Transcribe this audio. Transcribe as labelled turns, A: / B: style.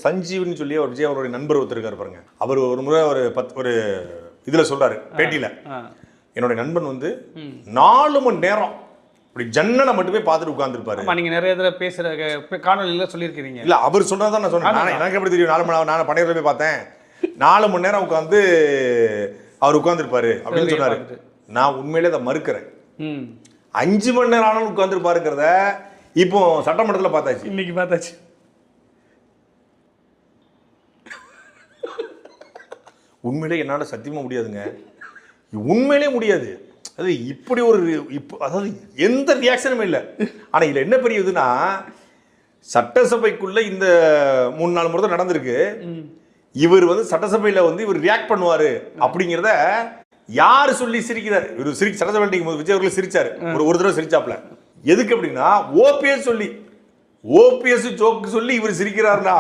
A: சஞ்சீவ்னு சொல்லி ஒரு விஜய் அவருடைய நண்பர் ஒருத்தர் இருக்காரு பாருங்க. அவர் ஒரு முறை ஒரு இதுல சொல்றாரு பேட்டியில, என்னுடைய நண்பன் வந்து 4 மணி நேரம் இப்படி ஜன்னலை மட்டுமே பார்த்துட்டு உட்கார்ந்துருப்பாரு.
B: நீங்க நிறைய தடவை பேசுற காணொலியில சொல்லியிருக்கீங்க.
A: இல்ல அவர் சொன்னதான் நான் சொன்னேன். எனக்கு எப்படி தெரியும் 4 மணி நேரம்? நான் பனையூர்ல போய் பார்த்தேன். 4 மணி நேரம் உட்காந்து அவர் உட்கார்ந்துருப்பாரு அப்படின்னு சொன்னாரு. நான் உண்மையிலே அதை மறுக்கிறேன். 5 மணி நேரம் ஆனாலும் உட்கார்ந்துருப்பாருங்கிறத இப்போ சட்டமன்றத்தில் பார்த்தாச்சு.
B: இன்னைக்கு பார்த்தாச்சு.
A: உண்மையிலே என்னால் சத்தியமாக முடியாதுங்க. உண்மையிலே முடியாது. அது இப்படி ஒரு அதாவது எந்த ரியாக்ஷனுமே இல்லை. ஆனால் இதில் என்ன பெரிய இதுன்னா, சட்டசபைக்குள்ள இந்த 3-4 முறை தான் நடந்திருக்கு. இவர் வந்து சட்டசபையில் வந்து இவர் ரியாக்ட் பண்ணுவார் அப்படிங்கிறத யார் சொல்லி சிரிக்கிறார்? இவர் சட்டசபை விஜய் அவர்கள் சிரிச்சார். ஒரு தடவை சிரிச்சாப்ல. எதுக்கு அப்படின்னா, ஓபிஎஸ் சொல்லி, ஓபிஎஸ் ஜோக்கு சொல்லி இவர் சிரிக்கிறாருன்னா